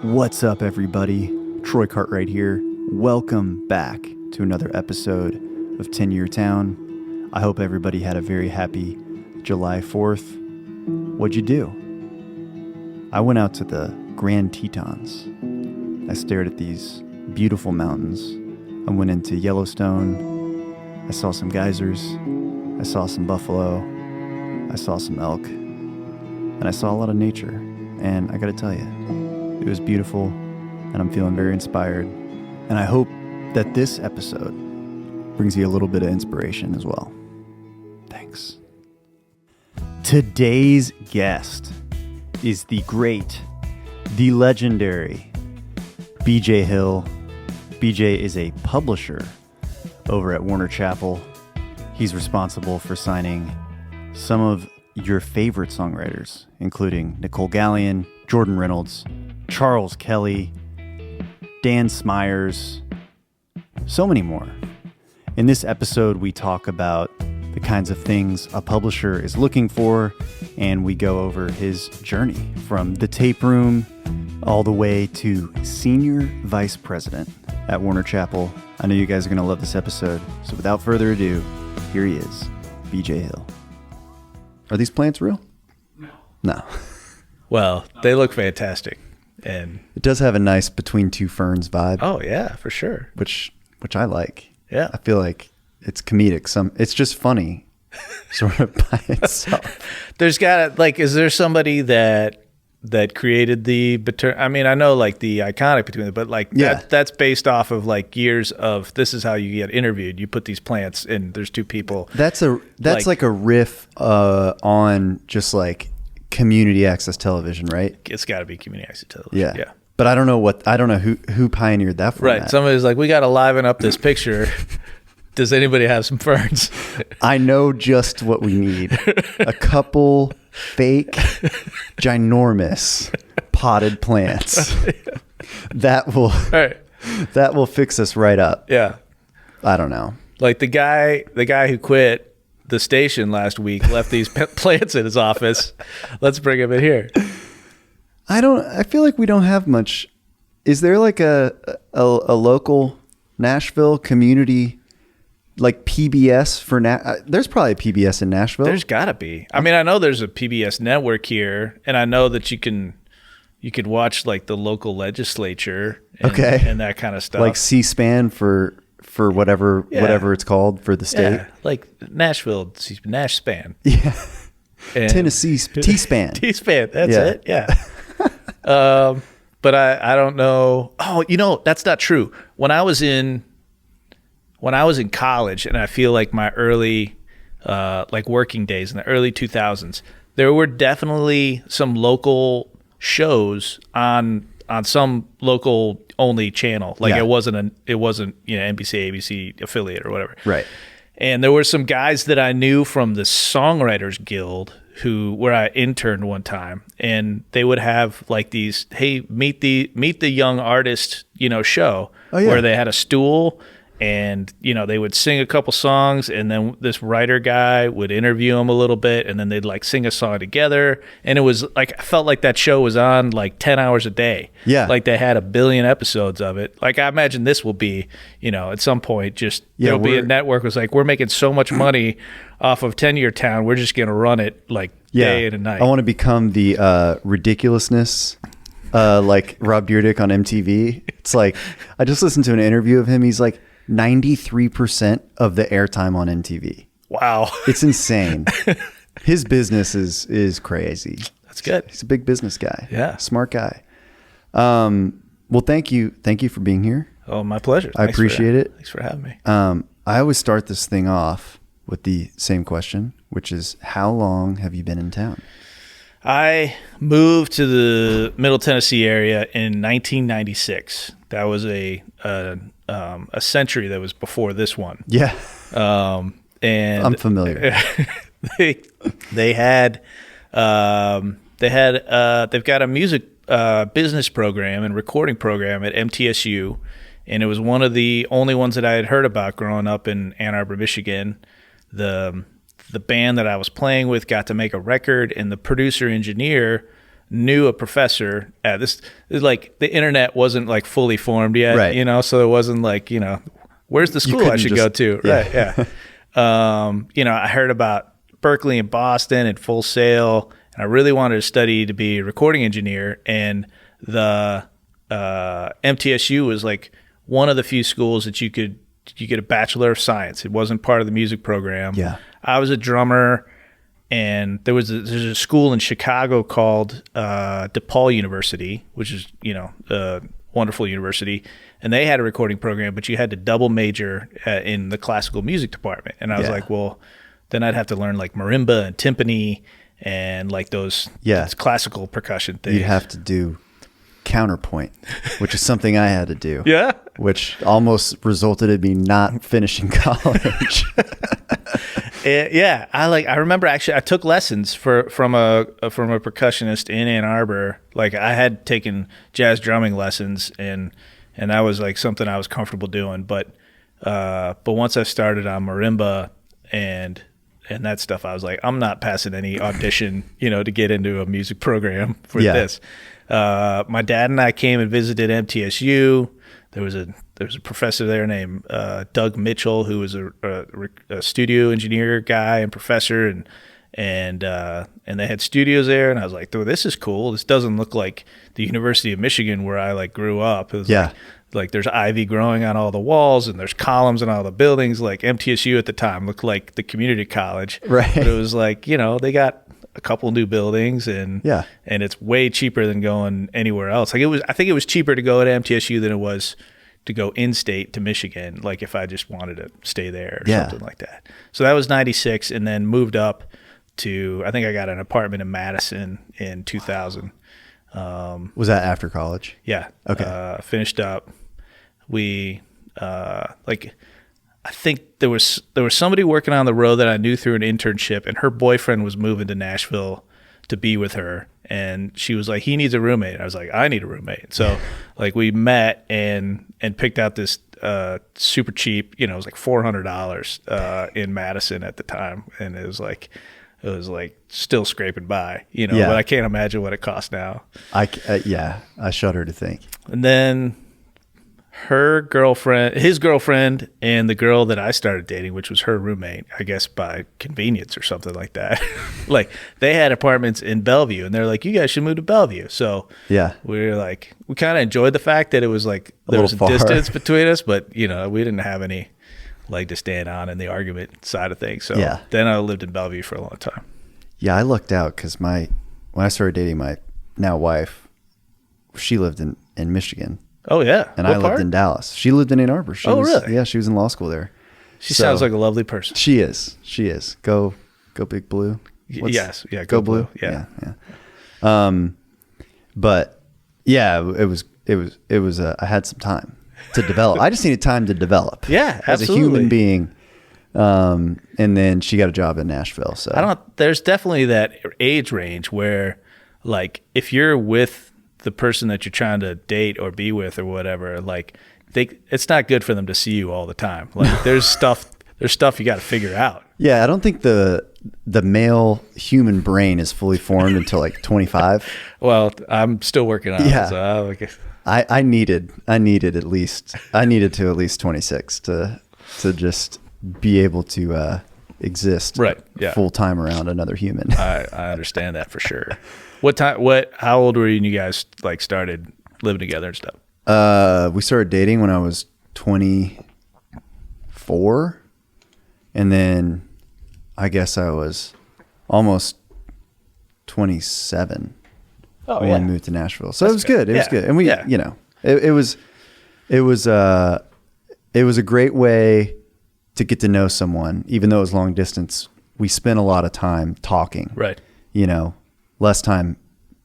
What's up, everybody? Troy Cartwright here. Welcome back to another episode of 10-Year Town. I hope everybody had a very happy July 4th. What'd you do? I went out to the Grand Tetons. I stared at these beautiful mountains. I went into Yellowstone. I saw some geysers. I saw some buffalo. I saw some elk. And I saw a lot of nature. And I gotta tell you, it was beautiful, and I'm feeling very inspired. And I hope that this episode brings you a little bit of inspiration as well. Thanks. Today's guest is the great, the legendary BJ Hill. BJ is a publisher over at Warner Chappell. He's responsible for signing some of your favorite songwriters, including Nicolle Gaylon, Jordan Reynolds, Charles Kelley, Dan Smyers, so many more. In this episode, we talk about the kinds of things a publisher is looking for, and we go over his journey from the tape room all the way to senior vice president at Warner Chappell. I know you guys are going to love this episode, so without further ado, here he is, BJ Hill. Are these plants real? No. Well, they look fantastic. And it does have a nice between two ferns vibe. Oh yeah, for sure. Which I like. Yeah. I feel like it's comedic. It's just funny sort of by itself. There's is there somebody that created the I mean, I know like the iconic between them, but like that's based off of like years of this is how you get interviewed. You put these plants and there's two people. That's like a riff on just like community access television, right? It's got to be community access television. Yeah. But I don't know who pioneered that format. Right. Somebody's like, we got to liven up this picture. Does anybody have some ferns? I know just what we need. A couple fake, ginormous potted plants. That will fix us right up. Yeah. I don't know. Like the guy who quit the station last week left these plants in his office. Let's bring him in here. I feel like we don't have much. Is there like a local Nashville community, like PBS for there's probably a PBS in Nashville. There's gotta be. I mean, I know there's a PBS network here, and I know that you could watch like the local legislature and that kind of stuff. Like C-SPAN for whatever it's called for the state. Yeah, like Nashville, Nash-SPAN. Yeah. And Tennessee T-SPAN. T-SPAN, that's it. Yeah. But I don't know. Oh, that's not true. When I was in college, and I feel like my early like working days in the early 2000s, there were definitely some local shows on some local only channel. Like it wasn't NBC, ABC affiliate or whatever. Right. And there were some guys that I knew from the Songwriters Guild where I interned one time, and they would have like these, hey, meet the young artist, show where they had a stool. And, they would sing a couple songs, and then this writer guy would interview them a little bit, and then they'd like sing a song together. And it was like, I felt like that show was on like 10 hours a day. Yeah. Like they had 1 billion episodes of it. Like I imagine this will be, at some point, just there'll be a network was like, we're making so much money off of 10-Year Town. We're just going to run it like day and night. I want to become the ridiculousness like Rob Dyrdek on MTV. It's like, I just listened to an interview of him. He's like, 93% of the airtime on MTV. Wow. It's insane. His business is crazy. That's good. He's a big business guy. Yeah. Smart guy. Well, thank you. Thank you for being here. Oh, my pleasure. I appreciate it. Thanks for having me. I always start this thing off with the same question, which is, how long have you been in town? I moved to the Middle Tennessee area in 1996. That was a century that was before this one. Yeah. And I'm familiar. they've got a music business program and recording program at MTSU, and it was one of the only ones that I had heard about growing up in Ann Arbor, Michigan. The band that I was playing with got to make a record, and the producer engineer knew a professor at this. Like the internet wasn't like fully formed yet, Right. you know, so it wasn't like, you know, where's the school I should go to? Yeah. Right. Yeah. You know, I heard about Berkeley and Boston and Full Sail, and I really wanted to study to be a recording engineer. And the MTSU was like one of the few schools that you get a Bachelor of Science. It wasn't part of the music program. Yeah. I was a drummer, and there's a school in Chicago called DePaul University, which is, you know, a wonderful university, and they had a recording program, but you had to double major in the classical music department. And I was like, well, then I'd have to learn like marimba and timpani and like those classical percussion things. You'd have to do counterpoint, which is something I had to do. Yeah. Which almost resulted in me not finishing college. I remember actually I took lessons from a percussionist in Ann Arbor. Like I had taken jazz drumming lessons, and that was like something I was comfortable doing. But once I started on marimba and that stuff, I was like, I'm not passing any audition, you know, to get into a music program for this. My dad and I came and visited MTSU. There was a professor there named Doug Mitchell, who was a studio engineer guy and professor, and they had studios there. And I was like, "Oh, this is cool. This doesn't look like the University of Michigan where I like grew up." It was like there's ivy growing on all the walls and there's columns in all the buildings. Like MTSU at the time looked like the community college, right? But it was like, you know, they got a couple new buildings and it's way cheaper than going anywhere else. Like I think it was cheaper to go at MTSU than it was to go in-state to Michigan, like if I just wanted to stay there or something like that. So that was 96, and then moved up to, I think I got an apartment in Madison in 2000. Was that after college? Yeah. Okay. Finished up. We I think there was somebody working on the road that I knew through an internship, and her boyfriend was moving to Nashville to be with her, and she was like, he needs a roommate. And I was like, I need a roommate. So like we met and picked out this super cheap, you know, it was like $400 in Madison at the time, and it was like still scraping by, you know, but I can't imagine what it costs now. I shudder to think. And then his girlfriend, and the girl that I started dating, which was her roommate, I guess by convenience or something like that. Like they had apartments in Bellevue, and they're like, you guys should move to Bellevue. So we were like, we kind of enjoyed the fact that it was like there was a distance between us, but you know, we didn't have any leg to stand on in the argument side of things. So then I lived in Bellevue for a long time. Yeah, I lucked out because when I started dating my now wife, she lived in Michigan. Oh, yeah. And I lived in Dallas. She lived in Ann Arbor. Really? Yeah, she was in law school there. She sounds like a lovely person. She is. Go Big Blue. Yes. Yeah, go Blue. Yeah. But yeah, it was I had some time to develop. I just needed time to develop. Yeah, as a human being. And then she got a job in Nashville. So there's definitely that age range where like if you're with the person that you're trying to date or be with or whatever, like it's not good for them to see you all the time. Like there's stuff you got to figure out. Yeah. I don't think the male human brain is fully formed until like 25. Well, I'm still working on it. So I needed to at least 26 to just be able to exist full time around another human. I understand that for sure. How old were you when you guys like started living together and stuff? We started dating when I was 24, and then I guess I was almost 27 when we moved to Nashville. So it was good. It was good. And we, you know, it was a great way to get to know someone, even though it was long distance. We spent a lot of time talking, right? You know, less time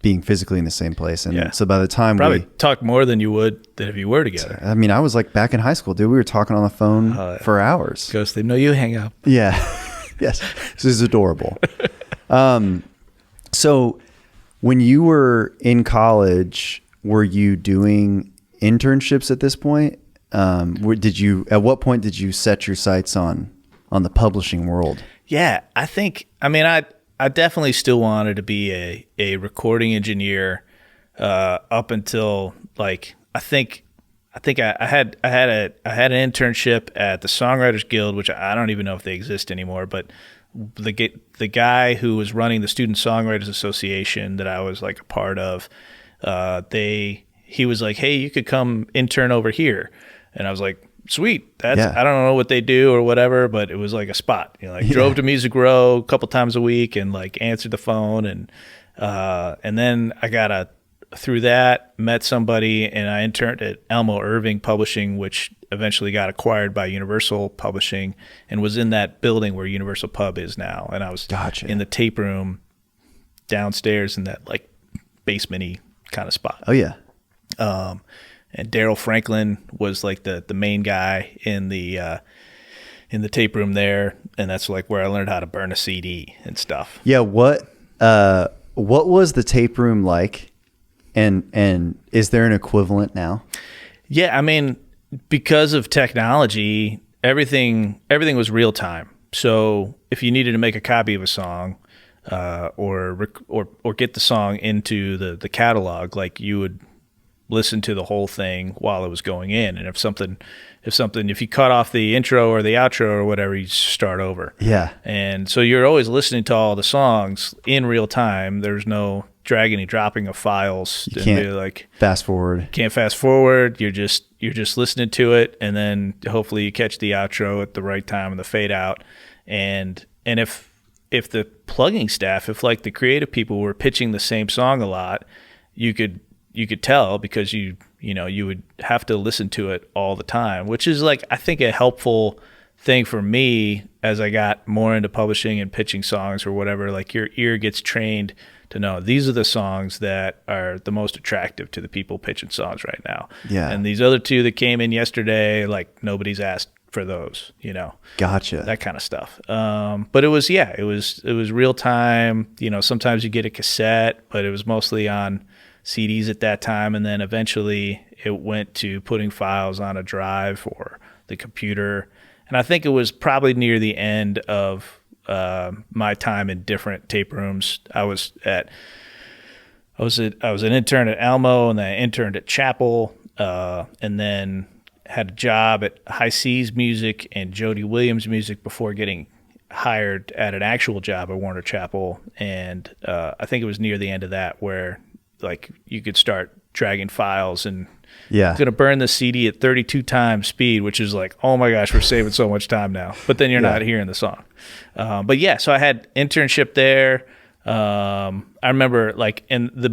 being physically in the same place. And so by the time we talked more than you would than if you were together. I mean, I was like back in high school, dude, we were talking on the phone for hours. Because they know you hang up. Yeah. Yes. This is adorable. So when you were in college, were you doing internships at this point? At what point did you set your sights on the publishing world? Yeah, I I definitely still wanted to be a recording engineer up until like I think I had an internship at the Songwriters Guild, which I don't even know if they exist anymore, but the guy who was running the Student Songwriters Association that I was like a part of, he was like, hey, you could come intern over here. And I was like, sweet. I don't know what they do or whatever, but it was like a spot, drove to Music Row a couple times a week and like answered the phone. And then I through that, met somebody, and I interned at Elmo Irving Publishing, which eventually got acquired by Universal Publishing, and was in that building where Universal Pub is now. And I was in the tape room downstairs in that like basement-y kind of spot. Oh yeah. And Daryl Franklin was like the main guy in the tape room there, and that's like where I learned how to burn a CD and stuff. Yeah. What was the tape room like? And is there an equivalent now? Yeah, I mean, because of technology, everything was real time. So if you needed to make a copy of a song, or get the song into the catalog, like you would listen to the whole thing while it was going in. And if you cut off the intro or the outro or whatever, you start over. Yeah. And so you're always listening to all the songs in real time. There's no dragging and dropping of files. You can't fast forward. Can't fast forward. You're just listening to it, and then hopefully you catch the outro at the right time and the fade out. And if the plugging staff, if like the creative people were pitching the same song a lot, you could tell, because you would have to listen to it all the time, which is like, I think, a helpful thing for me as I got more into publishing and pitching songs or whatever. Like your ear gets trained to know these are the songs that are the most attractive to the people pitching songs right now. Yeah. And these other two that came in yesterday, like nobody's asked for those, Gotcha. That kind of stuff. But it was real time. Sometimes you get a cassette, but it was mostly on CDs at that time. And then eventually it went to putting files on a drive or the computer. And I think it was probably near the end of my time in different tape rooms. I was an intern at Elmo, and then I interned at Chappell, and then had a job at High Seas Music and Jody Williams Music before getting hired at an actual job at Warner Chappell. And I think it was near the end of that where like you could start dragging files, and it's going to burn the CD at 32 times speed, which is like, oh my gosh, we're saving so much time now. But then you're not hearing the song. But yeah, so I had internship there. I remember like the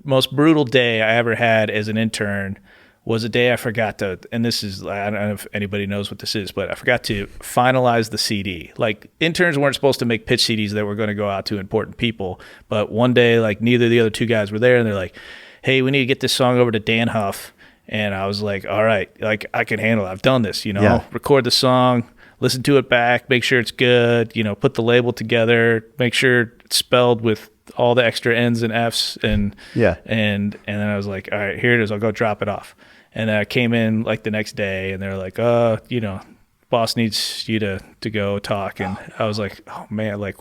most brutal day I ever had as an intern was a day I forgot to, and this is, I don't know if anybody knows what this is, but I forgot to finalize the CD. Like interns weren't supposed to make pitch CDs that were going to go out to important people. But one day, like neither of the other two guys were there, and they're like, hey, we need to get this song over to Dan Huff. And I was like, all right, like I can handle it. I've done this, record the song, listen to it back, make sure it's good, put the label together, make sure it's spelled with all the extra N's and F's. And then I was like, all right, here it is. I'll go drop it off. And I came in like the next day, and they're like, boss needs you to go talk. And I was like, oh man, like,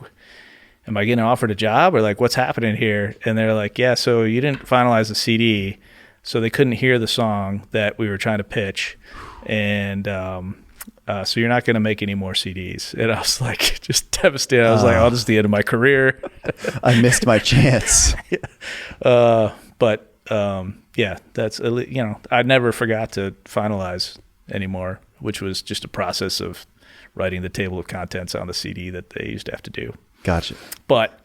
am I getting offered a job, or like what's happening here? And they're like, yeah, so you didn't finalize the CD, so they couldn't hear the song that we were trying to pitch. And so you're not going to make any more CDs. And I was like, just devastated. I was like, oh, this is the end of my career. I missed my chance. Yeah, that's, I never forgot to finalize anymore, which was just a process of writing the table of contents on the CD that they used to have to do. Gotcha. But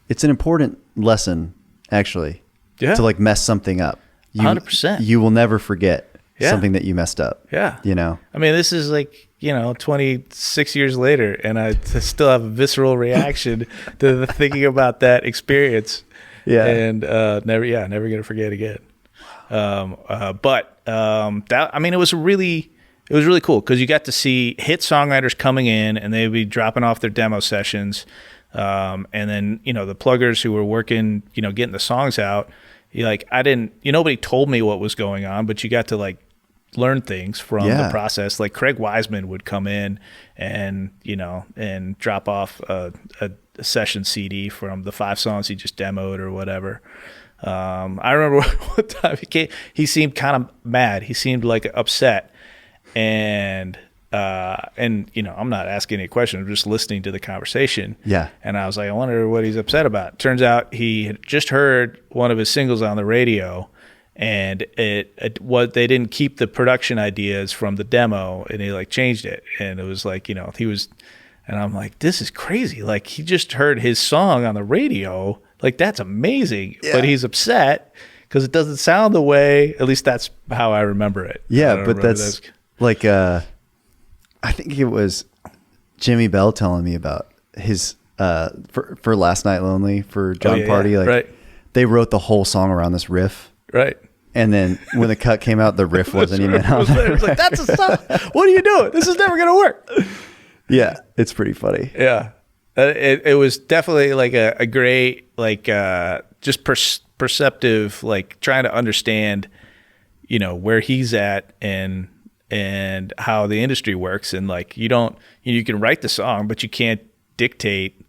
it's an important lesson, actually, to like mess something up. 100%. You will never forget something that you messed up. Yeah. I mean, this is like, 26 years later, and I still have a visceral reaction to thinking about that experience. Yeah. And never going to forget again. It was really cool because you got to see hit songwriters coming in, and they'd be dropping off their demo sessions. And then, the pluggers who were working, getting the songs out, nobody told me what was going on, but you got to like learn things from the process. Like Craig Wiseman would come in and, and drop off a session CD from the 5 songs he just demoed or whatever. I remember one time he seemed kind of mad. He seemed like upset. And I'm not asking any questions. I'm just listening to the conversation. Yeah. And I was like, I wonder what he's upset about. Turns out he had just heard one of his singles on the radio, and they didn't keep the production ideas from the demo, and he like changed it. And it was like, he was, and I'm like, this is crazy. Like, he just heard his song on the radio. Like, that's amazing. Yeah. But he's upset because it doesn't sound the way, at least that's how I remember it. Yeah, but that's like, I think it was Jimmy Bell telling me about his, for Last Night Lonely for John Party. Like, right. They wrote the whole song around this riff. Right. And then when the cut came out, the riff wasn't even out. It was like, that's a song. What are you doing? This is never going to work. Yeah, it's pretty funny. Yeah. It was definitely like a great, like, just perceptive, like trying to understand, where he's at and how the industry works. And like, you can write the song, but you can't dictate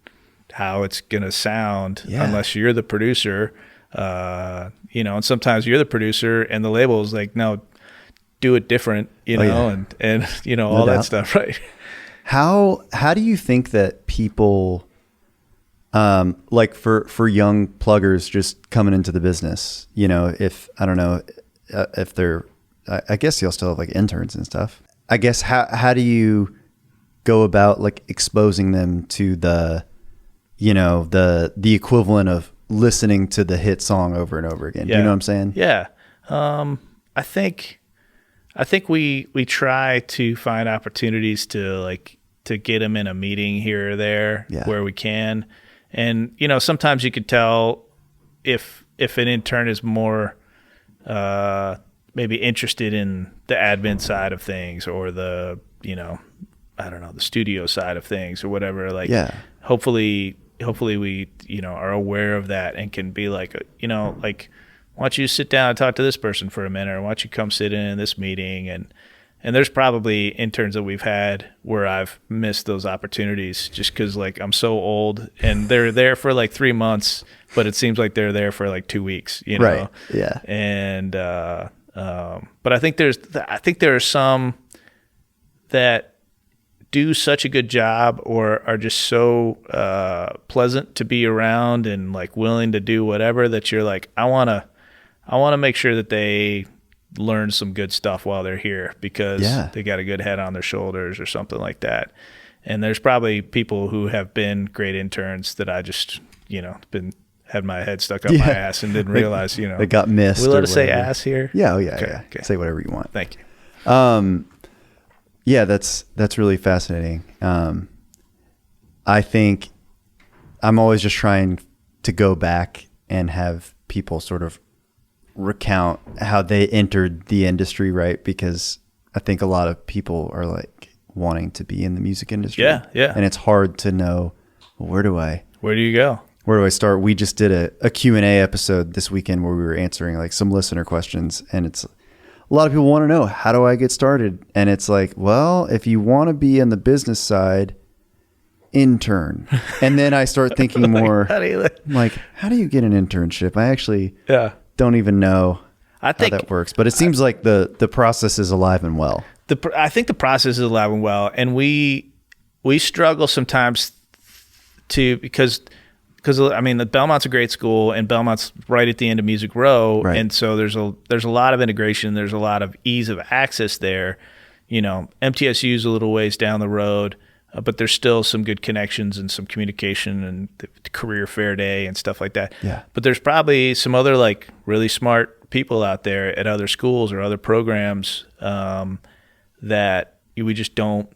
how it's going to sound unless you're the producer. And sometimes you're the producer and the label is like, no, do it different, and all that stuff. Right. How do you think that people, like for young pluggers just coming into the business, if, I don't know, if they're, I guess you'll still have like interns and stuff. I guess how do you go about like exposing them to the, the equivalent of listening to the hit song over and over again? Yeah. You know what I'm saying? Yeah. I think we try to find opportunities to get them in a meeting here or there where we can. And, sometimes you could tell if an intern is more, maybe interested in the admin side of things or the, I don't know, the studio side of things or whatever. Hopefully we, are aware of that and can be like, like, why don't you sit down and talk to this person for a minute, or why don't you come sit in this meeting? And there's probably interns that we've had where I've missed those opportunities just because like I'm so old and they're there for like 3 months, but it seems like they're there for like 2 weeks, Right. Yeah. And, but I think there are some that do such a good job or are just so pleasant to be around and like willing to do whatever that you're like, I want to make sure that they learn some good stuff while they're here because they got a good head on their shoulders or something like that. And there's probably people who have been great interns that I just, had my head stuck up my ass and didn't realize, they got missed. We let us say ass here? Yeah. Oh yeah. Okay. Yeah. Okay. Say whatever you want. Thank you. Yeah, that's really fascinating. I think I'm always just trying to go back and have people sort of recount how they entered the industry, right? Because I think a lot of people are like wanting to be in the music industry. Yeah, yeah. And it's hard to know, well, where do you go? Where do I start? We just did a Q&A episode this weekend where we were answering like some listener questions, and it's a lot of people want to know, how do I get started? And it's like, well, if you want to be on the business side, intern. And then I start thinking more how do you get an internship? I actually don't even know how that works, but it seems like the process is alive and well. I think the process is alive and well, and we struggle sometimes because I mean, the Belmont's a great school, and Belmont's right at the end of Music Row, right. And so there's a lot of integration. There's a lot of ease of access there. MTSU is a little ways down the road, but there's still some good connections and some communication and the career fair day and stuff like that. Yeah. But there's probably some other like really smart people out there at other schools or other programs that we just don't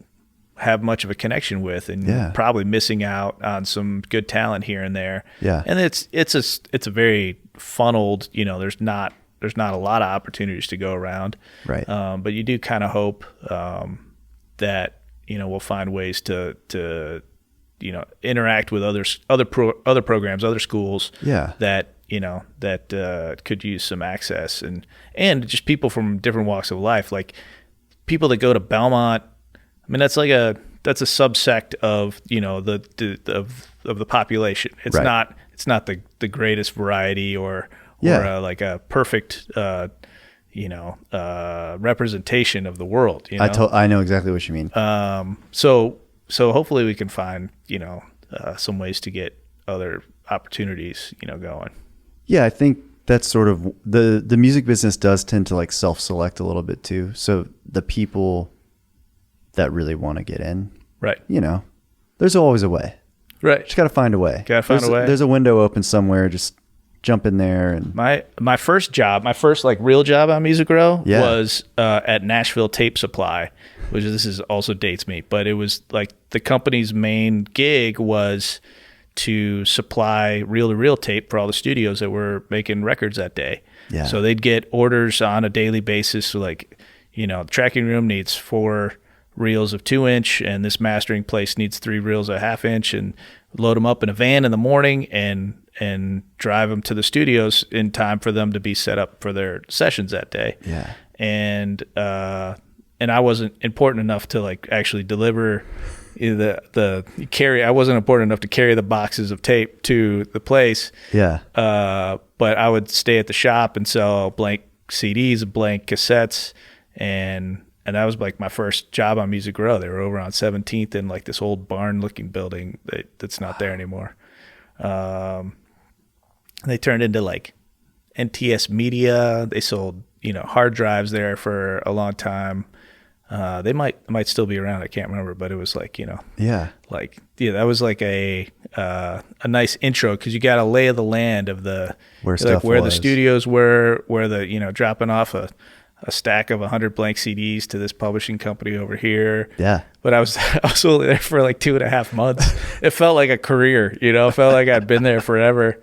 have much of a connection with, and probably missing out on some good talent here and there. Yeah. And it's a very funneled, there's not a lot of opportunities to go around. Right. But you do kind of hope that, we'll find ways to interact with other programs, other schools that, that could use some access, and just people from different walks of life, like people that go to Belmont. I mean, that's a subsect of of the population. It's right. It's not the greatest variety or like a perfect representation of the world. I know exactly what you mean. So hopefully we can find some ways to get other opportunities going. Yeah, I think that's sort of the music business does tend to like self-select a little bit too. So the people that really want to get in, right? There's always a way. Right. Just got to find a way. There's a window open somewhere. Just jump in there. And my first like real job on Music Row was at Nashville Tape Supply, which this is also dates me, but it was like the company's main gig was to supply reel-to-reel tape for all the studios that were making records that day. Yeah. So they'd get orders on a daily basis. So like, the tracking room needs 4 reels of 2-inch, and this mastering place needs 3 reels of 1/2 inch, and load them up in a van in the morning and drive them to the studios in time for them to be set up for their sessions that day. Yeah. And I wasn't important enough to like actually deliver I wasn't important enough to carry the boxes of tape to the place. Yeah. But I would stay at the shop and sell blank CDs, blank cassettes, and that was like my first job on Music Row. They were over on 17th in like this old barn-looking building that's not there anymore. They turned into like NTS Media. They sold hard drives there for a long time. They might still be around. I can't remember, but it was like, that was like a nice intro, because you got a lay of the land of where the studios were, where the, dropping off a stack of 100 blank CDs to this publishing company over here. Yeah. But I was only there for like 2.5 months. It felt like a career, it felt like I'd been there forever.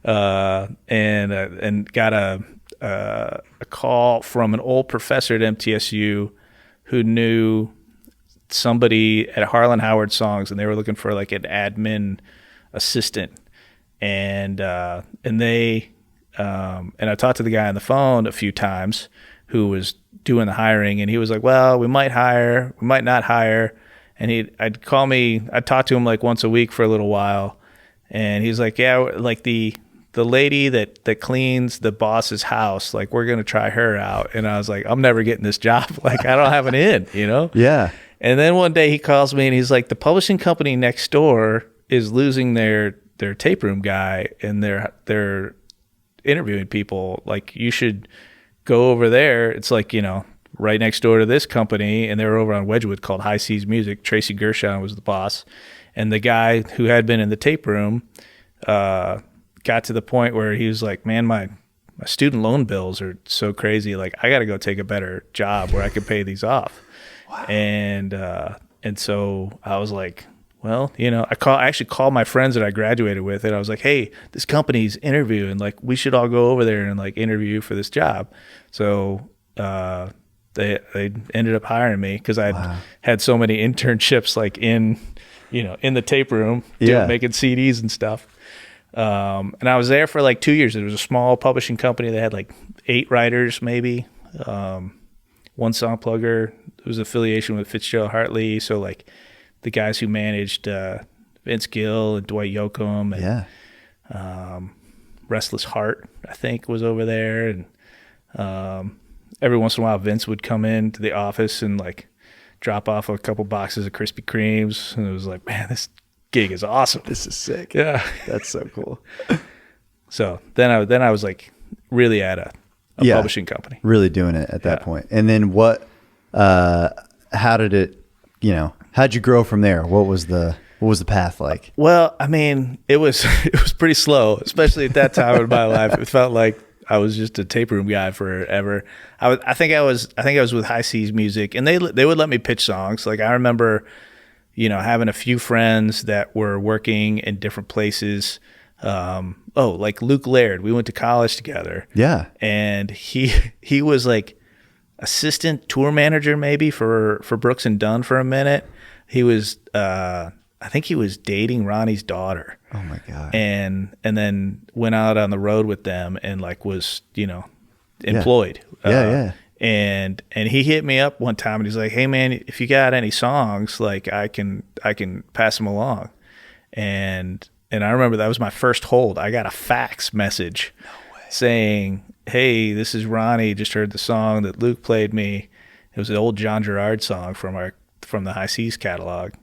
And got a call from an old professor at MTSU who knew somebody at Harlan Howard Songs, and they were looking for like an admin assistant. And I talked to the guy on the phone a few times who was doing the hiring, and he was like, well, we might hire, we might not hire. And I'd talk to him like once a week for a little while. And he's like, yeah, like the lady that cleans the boss's house, like we're going to try her out. And I was like, I'm never getting this job. Like I don't have an in, Yeah. And then one day he calls me and he's like, the publishing company next door is losing their tape room guy, and they're interviewing people. Like you should go over there. It's like, right next door to this company. And they were over on Wedgwood called High Seas Music. Tracy Gershon was the boss. And the guy who had been in the tape room, got to the point where he was like, man, my student loan bills are so crazy. Like I got to go take a better job where I can pay these off. Wow. And so I was like, well, I actually called my friends that I graduated with, and I was like, hey, this company's interviewing, like we should all go over there and like interview for this job. So, they ended up hiring me because I had so many internships like in the tape room, making CDs and stuff. And I was there for like 2 years. It was a small publishing company. They had like 8 writers, maybe, 1 song plugger. It was affiliation with Fitzgerald Hartley. So like the guys who managed Vince Gill and Dwight Yoakam and Restless Heart, I think, was over there. And every once in a while, Vince would come into the office and like drop off a couple boxes of Krispy Kremes. And it was like, man, this gig is awesome. This is sick. Yeah. That's so cool. So then I was like really at a publishing company. Really doing it at that point. And then how did it, how'd you grow from there? What was the path like? Well, I mean, it was pretty slow, especially at that time in my life. It felt like I was just a tape room guy forever. I think I was with High Seas Music, and they would let me pitch songs. Like I remember, having a few friends that were working in different places. Like Luke Laird, we went to college together. Yeah. And he was like assistant tour manager maybe for Brooks and Dunn for a minute. He was I think he was dating Ronnie's daughter. Oh my God. And then went out on the road with them and like was, employed. Yeah. And he hit me up one time and he's like, "Hey man, if you got any songs, like I can pass them along." And I remember that was my first hold. I got a fax message saying, "Hey, this is Ronnie. Just heard the song that Luke played me." It was an old John Gerard song from the High Seas catalog.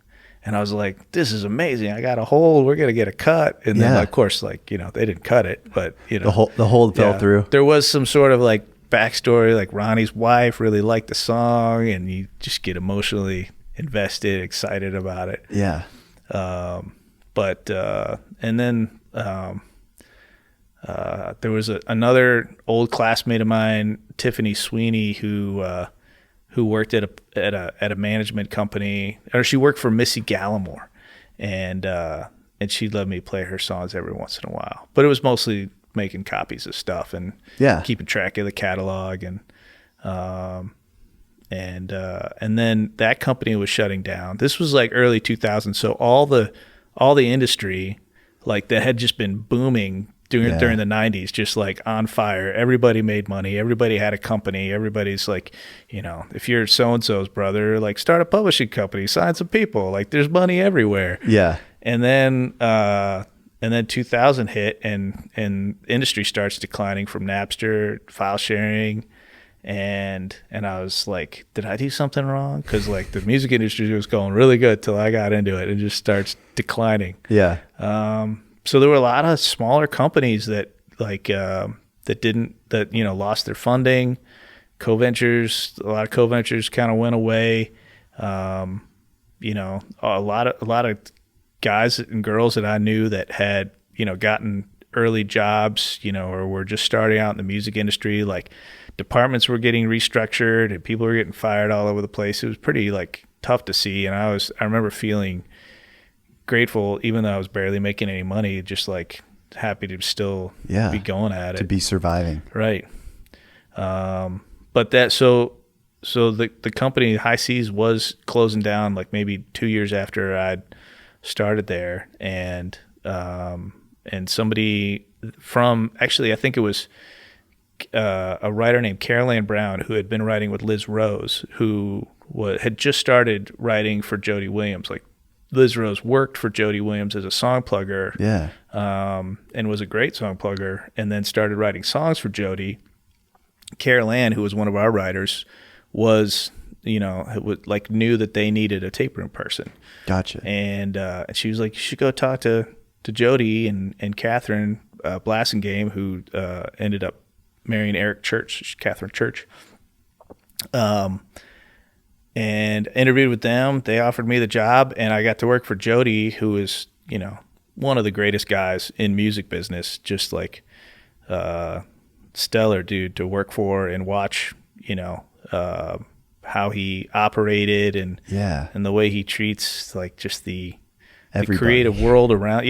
And I was like, "This is amazing. I got a hold. We're going to get a cut." And then of course, like, they didn't cut it, but the hold fell through. There was some sort of like backstory, like Ronnie's wife really liked the song and you just get emotionally invested, excited about it. Yeah. And then there was another old classmate of mine, Tiffany Sweeney, who worked at a management company, or she worked for Missy Gallimore, and she'd let me play her songs every once in a while. But it was mostly making copies of stuff and keeping track of the catalog, and then that company was shutting down. This was like early 2000s, so all the industry like that had just been booming during the 90s, just like on fire. Everybody made money. Everybody had a company. Everybody's like, if you're so-and-so's brother, like start a publishing company, sign some people. Like there's money everywhere. Yeah. And then 2000 hit and industry starts declining from Napster, file sharing. And I was like, did I do something wrong? Because like the music industry was going really good till I got into it and just starts declining. Yeah. So there were a lot of smaller companies that like lost their funding. A lot of co-ventures kind of went away. A lot of guys and girls that I knew that had gotten early jobs, or were just starting out in the music industry, like departments were getting restructured and people were getting fired all over the place. It was pretty like tough to see, and I remember feeling grateful, even though I was barely making any money, just like happy to still be going at it, to be surviving. Right. But the company High Seas was closing down like maybe 2 years after I'd started there, and somebody from, actually I think it was a writer named Carol Ann Brown, who had been writing with Liz Rose, who had just started writing for Jody Williams. Like Liz Rose worked for Jody Williams as a song plugger, and was a great song plugger, and then started writing songs for Jody. Carol Ann, who was one of our writers, was knew that they needed a tape room person. Gotcha. And she was like, "You should go talk to Jody and Catherine Blassingame, who ended up marrying Eric Church, Catherine Church." And interviewed with them. They offered me the job, and I got to work for Jody, who is, one of the greatest guys in music business, just like stellar dude to work for and watch, how he operated and the way he treats like just the creative world around.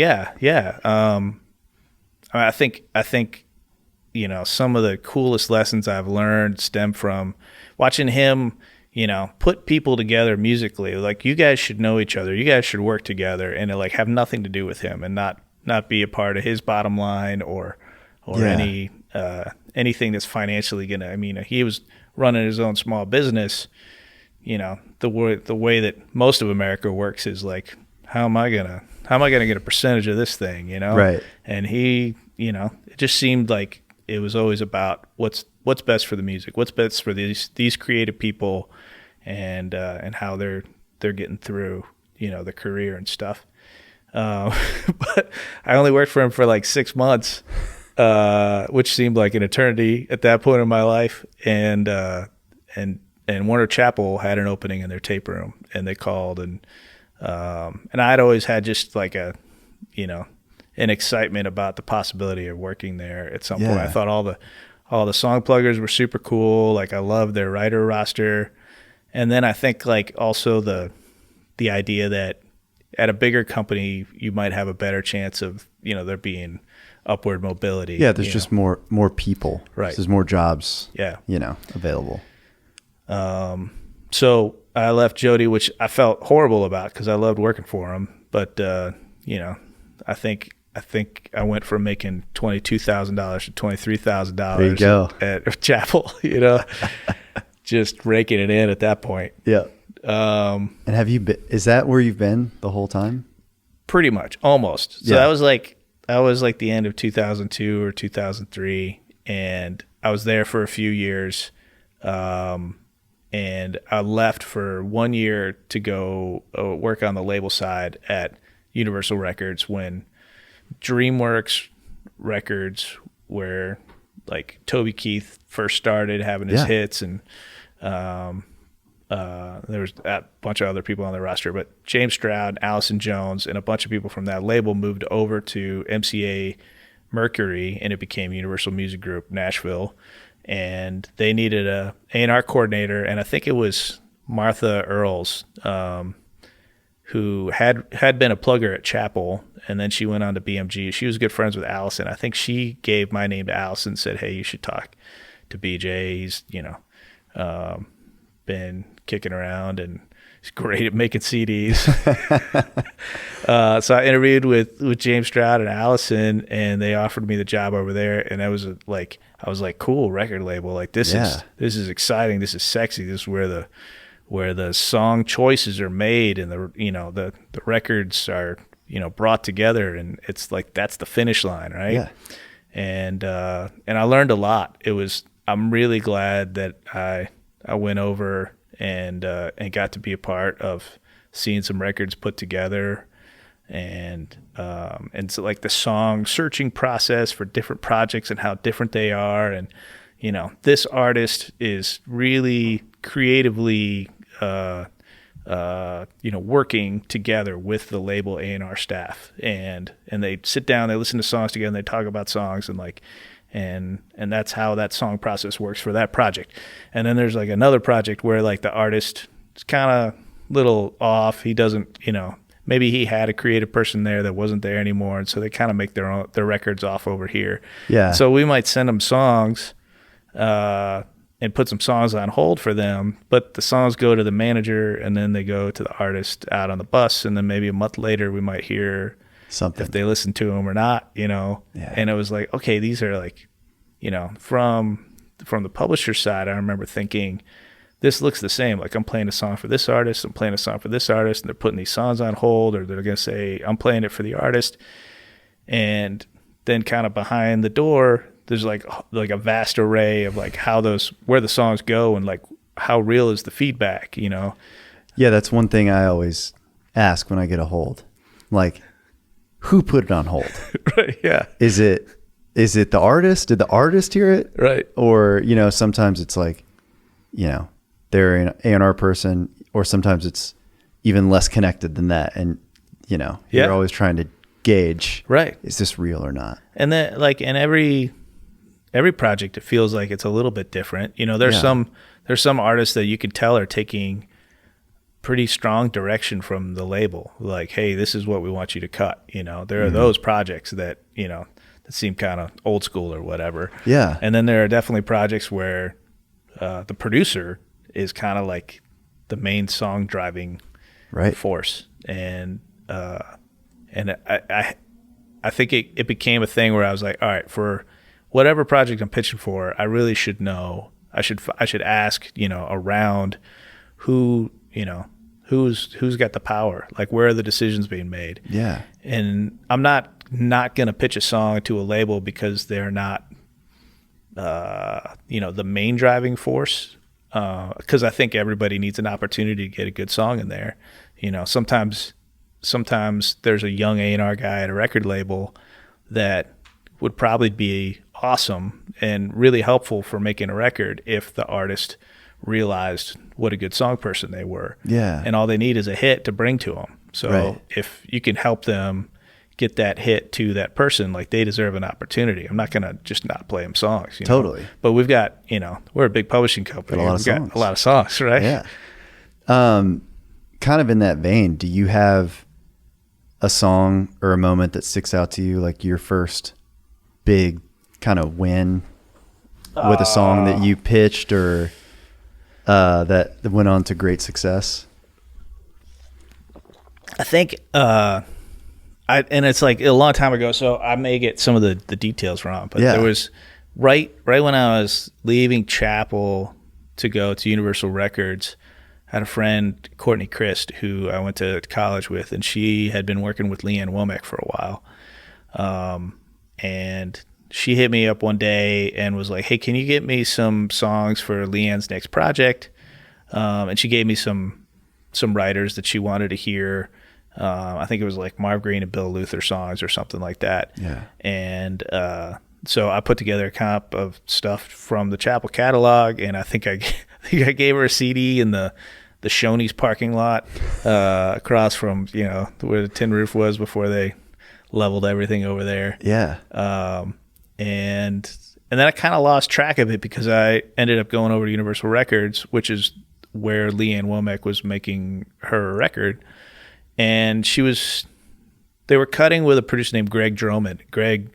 I think some of the coolest lessons I've learned stem from watching him, put people together musically. Like, you guys should know each other. You guys should work together, and it, like, have nothing to do with him, and not be a part of his bottom line or anything that's financially gonna. I mean, he was running his own small business. The way that most of America works is like, how am I gonna get a percentage of this thing? Right. And he, it just seemed like it was always about what's best for the music, what's best for these creative people, and how they're getting through the career and stuff. But I only worked for him for like 6 months, which seemed like an eternity at that point in my life. And Warner Chappell had an opening in their tape room, and they called, and I'd always had just like an excitement about the possibility of working there at some point. I thought all the song pluggers were super cool. Like, I loved their writer roster. And then I think like also the idea that at a bigger company, you might have a better chance of, there being upward mobility. Yeah. There's just more people. Right. There's more jobs, available. So I left Jody, which I felt horrible about because I loved working for him. but you know, I think I went from making $22,000 to $23,000. There you go. At Chappell, you know, just raking it in at that point. Yeah. And have you been? Is that where you've been the whole time? Pretty much, almost. So Yeah. that was like the end of 2002 or 2003, and I was there for a few years. And I left for 1 year to go work on the label side at Universal Records when DreamWorks Records, where like Toby Keith first started having his hits, and there was a bunch of other people on the roster, but James Stroud, Allison Jones, and a bunch of people from that label moved over to MCA Mercury, and it became Universal Music Group Nashville. And they needed a A&R coordinator, and I think it was Martha Earls, who had been a plugger at Chappell, and then she went on to BMG. She was good friends with Allison. I think she gave my name to Allison and said, hey, you should talk to BJ. He's, you know, been kicking around, and he's great at making CDs. So I interviewed with James Stroud and Allison, and they offered me the job over there, and I was like, cool, record label. Like this is exciting. This is sexy. This is where the song choices are made, and the records are, you know, brought together, and it's like that's the finish line, right? Yeah. And I learned a lot. I'm really glad that I went over and got to be a part of seeing some records put together, and so like the song searching process for different projects and how different they are, and you know, this artist is really creatively you know, working together with the label A&R staff, and they sit down, they listen to songs together, and they talk about songs, and like and that's how that song process works for that project. And then there's like another project where like the artist is kind of little off. He doesn't, you know, maybe he had a creative person there that wasn't there anymore, and so they kind of make their records off over here. Yeah. So we might send them songs and put some songs on hold for them, but the songs go to the manager, and then they go to the artist out on the bus, and then maybe a month later we might hear something if they listen to them or not, you know. Yeah. And it was like, okay, these are like, you know, from the publisher side, I remember thinking, this looks the same. Like, I'm playing a song for this artist, I'm playing a song for this artist, and they're putting these songs on hold, or they're going to say, I'm playing it for the artist. And then kind of behind the door, there's like a vast array of like where the songs go, and like how real is the feedback, you know? Yeah, that's one thing I always ask when I get a hold. Like, who put it on hold? Right, yeah. Is it the artist? Did the artist hear it? Right. Or, you know, sometimes it's like, you know, they're an A&R person, or sometimes it's even less connected than that. And, you know, you're always trying to gauge, right, is this real or not? And then like in every project, it feels like it's a little bit different. You know, there's some artists that you can tell are taking pretty strong direction from the label. Like, hey, this is what we want you to cut. You know, there are those projects that, you know, that seem kind of old school or whatever. Yeah. And then there are definitely projects where the producer is kind of like the main song driving force. And I think it became a thing where I was like, all right, for whatever project I'm pitching for, I really should know. I should ask, you know, around who, you know, who's got the power, like where are the decisions being made. Yeah. And I'm not going to pitch a song to a label because they're not, you know, the main driving force. Because I think everybody needs an opportunity to get a good song in there. You know, sometimes there's a young A&R guy at a record label that would probably be awesome and really helpful for making a record if the artist realized what a good song person they were. Yeah. And all they need is a hit to bring to them. So if you can help them get that hit to that person, like, they deserve an opportunity. I'm not going to just not play them songs. You know? Totally. But we've got, you know, we're a big publishing company. We've got a lot of songs, right? Yeah. Kind of in that vein, do you have a song or a moment that sticks out to you, like your first big kind of win with a song that you pitched or that went on to great success? I think and it's like a long time ago, so I may get some of the details wrong, but there was right when I was leaving Chappell to go to Universal Records, I had a friend, Courtney Christ, who I went to college with, and she had been working with Leanne Womack for a while. And she hit me up one day and was like, hey, can you get me some songs for Leanne's next project? And she gave me some writers that she wanted to hear. I think it was like Marv Green and Bill Luther songs or something like that. Yeah. And so I put together a comp of stuff from the Chappell catalog, and I think I gave her a CD in the Shoney's parking lot across from where the Tin Roof was before they leveled everything over there. Yeah. And then I kind of lost track of it because I ended up going over to Universal Records, which is where Leanne Womack was making her record. And they were cutting with a producer named Greg Droman. Greg,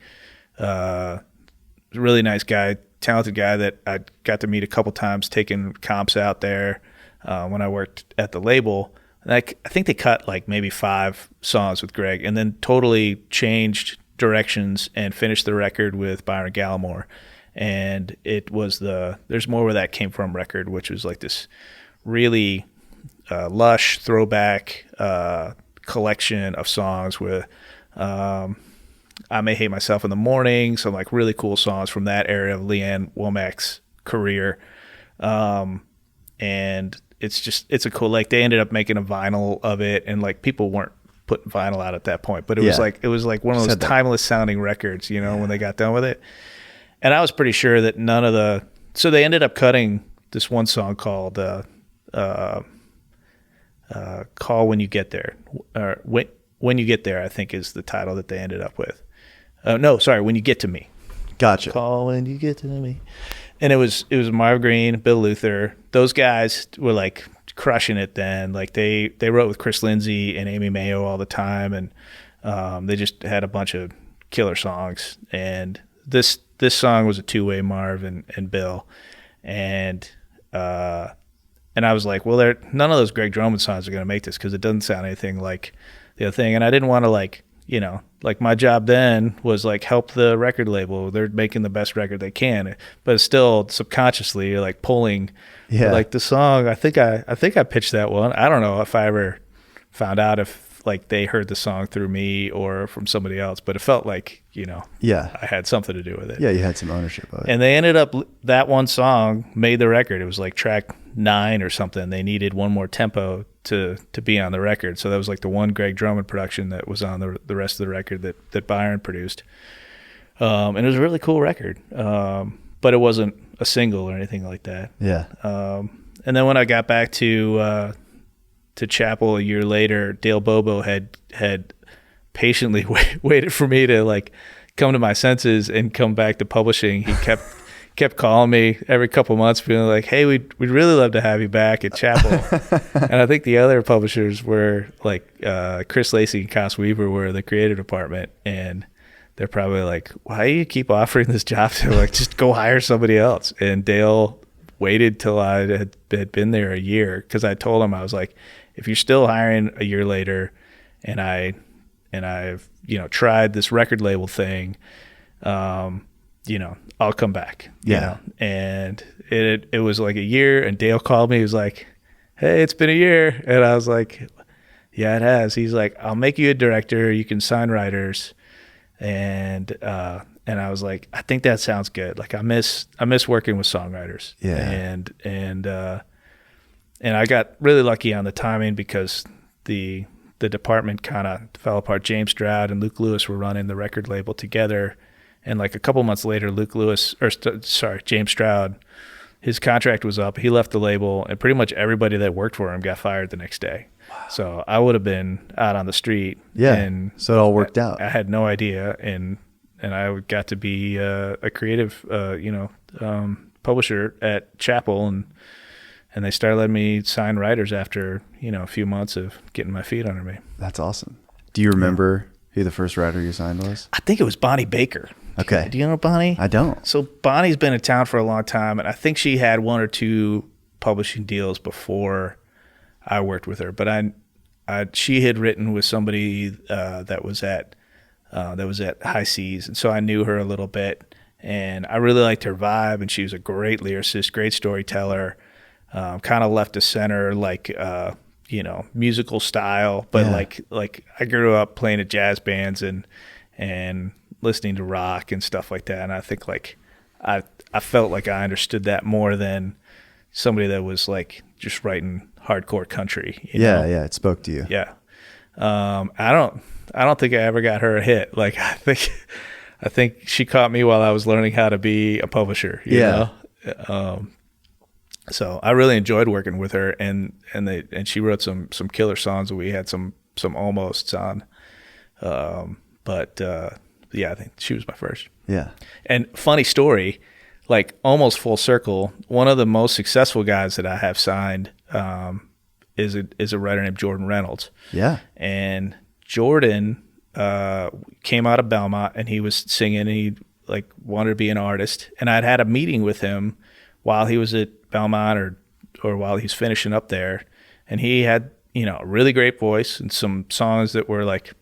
really nice guy, talented guy that I got to meet a couple times taking comps out there when I worked at the label. And I think they cut like maybe 5 songs with Greg and then totally changed directions and finished the record with Byron Gallimore. And it was There's More Where That Came From record, which was like this really lush throwback collection of songs with I May Hate Myself in the Morning, some like really cool songs from that era of Leanne Womack's career. And it's a cool, like they ended up making a vinyl of it, and like people weren't putting vinyl out at that point, but it was like one of those timeless sounding records, when they got done with it. And I was pretty sure that so they ended up cutting this one song called Call When You Get There, or When You Get There, I think is the title that they ended up with. No, sorry, When You Get to Me. Gotcha. Call When You Get to Me. And it was Marv Green, Bill Luther. Those guys were like crushing it then. Like they wrote with Chris Lindsay and Amy Mayo all the time, and they just had a bunch of killer songs. And this song was a two-way, Marv and Bill. And I was like, well, none of those Greg Droman songs are going to make this because it doesn't sound anything like the other thing. And I didn't want to like my job then was like help the record label. They're making the best record they can, but still subconsciously you're like pulling like the song. I think I pitched that one. I don't know if I ever found out if like they heard the song through me or from somebody else, but it felt like, I had something to do with it. Yeah. You had some ownership of it. And they ended up, that one song made the record. It was like track 9 or something. They needed one more tempo to be on the record. So that was like the one Greg Droman production that was on the rest of the record that Byron produced. And it was a really cool record. But it wasn't a single or anything like that. Yeah. And then when I got back to Chappell a year later, Dale Bobo had patiently waited for me to like come to my senses and come back to publishing. He kept calling me every couple months, being like, "Hey, we'd really love to have you back at Chappell." And I think the other publishers were like Chris Lacey and Cos Weaver were the creative department, and they're probably like, "Why do you keep offering this job to like just go hire somebody else?" And Dale waited till I had been there a year, because I told him, I was like, if you're still hiring a year later, and I've tried this record label thing, I'll come back. And it was like a year, and Dale called me. He was like, "Hey, it's been a year," and I was like, "Yeah, it has." He's like, "I'll make you a director. You can sign writers," and I was like, "I think that sounds good. Like I miss working with songwriters." Yeah. And I got really lucky on the timing, because the department kind of fell apart. James Stroud and Luke Lewis were running the record label together, and like a couple months later, James Stroud, his contract was up. He left the label, and pretty much everybody that worked for him got fired the next day. Wow. So I would have been out on the street. Yeah. And so it all worked out. I had no idea, and I got to be a creative, publisher at Chappell, and they started letting me sign writers after a few months of getting my feet under me. That's awesome. Do you remember who the first writer you signed was? I think it was Bonnie Baker. Okay. Do you know Bonnie? I don't. So Bonnie's been in town for a long time, and I think she had 1 or 2 publishing deals before I worked with her. But I she had written with somebody that was at High Seas, and so I knew her a little bit, and I really liked her vibe, and she was a great lyricist, great storyteller, kind of left of center, like musical style, but like I grew up playing at jazz bands and listening to rock and stuff like that, and I think like I felt like I understood that more than somebody that was like just writing hardcore country. You know? Yeah, it spoke to you. Yeah. I don't think I ever got her a hit. Like I think she caught me while I was learning how to be a publisher. You know? So I really enjoyed working with her, and she wrote some killer songs, and we had some almosts on. I think she was my first. Yeah. And funny story, like almost full circle, one of the most successful guys that I have signed is a writer named Jordan Reynolds. Yeah. And Jordan came out of Belmont, and he was singing, and he like wanted to be an artist. And I'd had a meeting with him while he was at Belmont or while he's finishing up there, and he had a really great voice and some songs that were like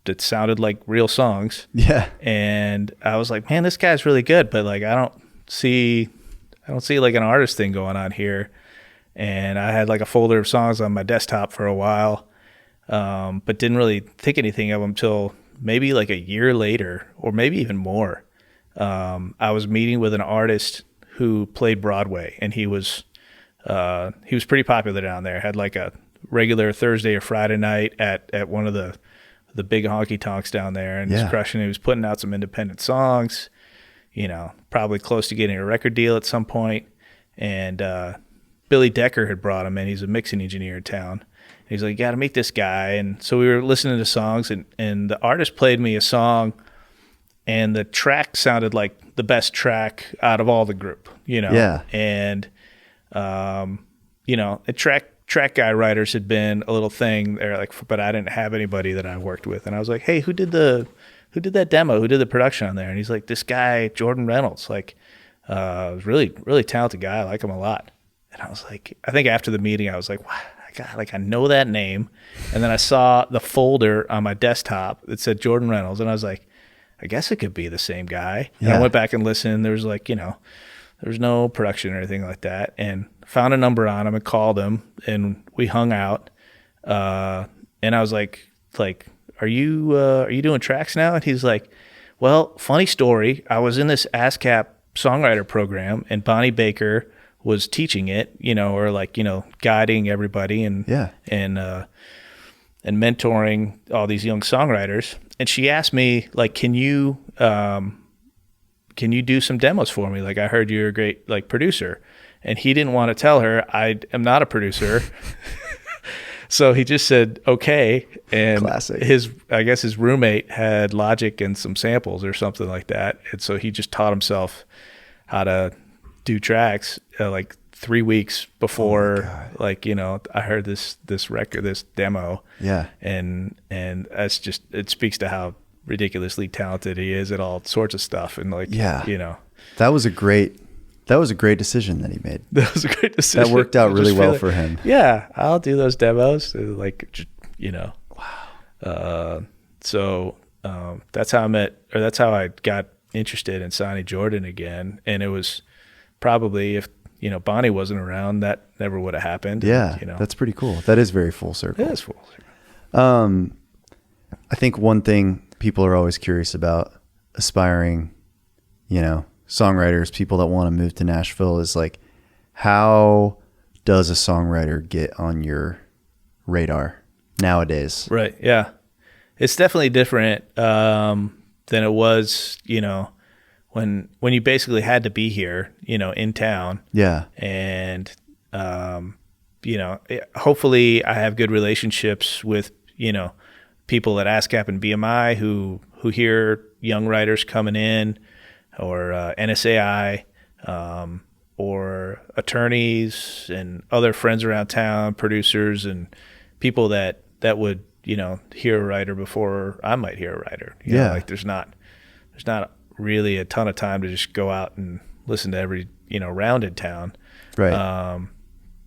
that sounded like real songs. Yeah. And I was like, man, this guy's really good, but like I don't see like an artist thing going on here. And I had like a folder of songs on my desktop for a while, but didn't really think anything of them until maybe like a year later, or maybe even more. I was meeting with an artist who played Broadway, and he was pretty popular down there. Had like a regular Thursday or Friday night at one of the big honky tonks down there, and was crushing it. He was putting out some independent songs, probably close to getting a record deal at some point. And Billy Decker had brought him in. He's a mixing engineer in town. And he's like, you got to meet this guy. And so we were listening to songs, and the artist played me a song, and the track sounded like the best track out of all the group, Yeah. And, track guy writers had been a little thing there, like, but I didn't have anybody that I worked with. And I was like, hey, who did that demo? Who did the production on there? And he's like, this guy, Jordan Reynolds, like, really, really talented guy. I like him a lot. And I was like, I think after the meeting, I was like, wow, God, like I know that name. And then I saw the folder on my desktop that said Jordan Reynolds. And I was like, I guess it could be the same guy. And I went back and listened. There was like, there was no production or anything like that. And found a number on him and called him, and we hung out. And I was like, are you doing tracks now? And he's like, well, funny story. I was in this ASCAP songwriter program, and Bonnie Baker was teaching it, or like, guiding everybody and mentoring all these young songwriters. And she asked me, like, can you do some demos for me? Like, I heard you're a great like producer. And he didn't want to tell her I am not a producer. So he just said, okay. And classic. I guess his roommate had Logic and some samples or something like that. And so he just taught himself how to do tracks like 3 weeks before, I heard this record, this demo. Yeah. And that's just, it speaks to how ridiculously talented he is at all sorts of stuff. And like, that was a great decision that he made. That was a great decision. That worked out really well for him. Yeah, I'll do those demos. Like, Wow. So that's how I got interested in signing Jordan again. And it was probably, if Bonnie wasn't around, that never would have happened. Yeah, that's pretty cool. That is very full circle. It is full circle. I think one thing people are always curious about, aspiring, songwriters, people that want to move to Nashville, is like, how does a songwriter get on your radar nowadays? Right. Yeah. It's definitely different than it was, when you basically had to be here, in town. Yeah. And, hopefully I have good relationships with, people at ASCAP and BMI who hear young writers coming in, or NSAI, or attorneys and other friends around town, producers and people that would, hear a writer before I might hear a writer. You know, like there's not really a ton of time to just go out and listen to every, round in town. Right.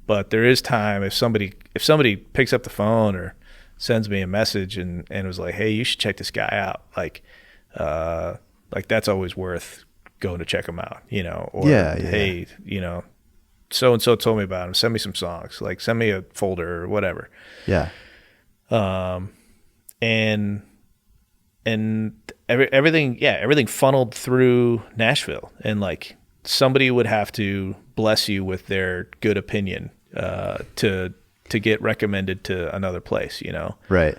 But there is time if somebody picks up the phone or sends me a message and was like, hey, you should check this guy out. Like that's always worth going to check him out, you know, or hey, you know, so-and-so told me about him. Send me some songs, like send me a folder or whatever. Yeah. And everything funneled through Nashville, and like somebody would have to bless you with their good opinion, to get recommended to another place, you know? Right.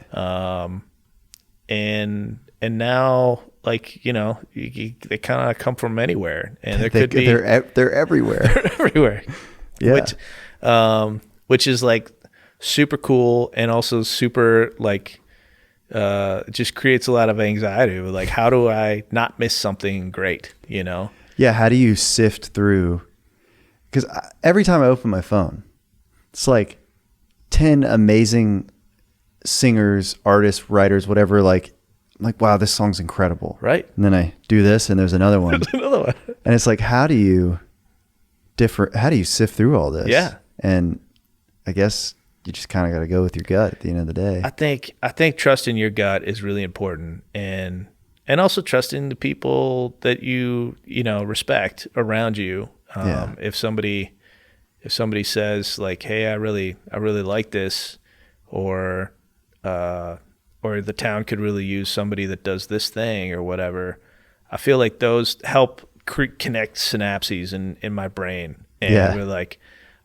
And now, like, you know, they kind of come from anywhere, and there could be they're everywhere. They're everywhere. Yeah. Which is like super cool, and also super like just creates a lot of anxiety. Like, how do I not miss something great? You know? Yeah. How do you sift through? Because every time I open my phone, it's like 10 amazing singers, artists, writers, whatever. Like, I'm like, wow, this song's incredible. Right. And then I do this and there's another one. There's another one. And it's like, how do you sift through all this? Yeah. And I guess you just kind of got to go with your gut at the end of the day. I think trusting your gut is really important, and also trusting the people that you know, respect around you. If somebody says like, hey, I really like this, or the town could really use somebody that does this thing or whatever, I feel like those help connect synapses in my brain. And we're like,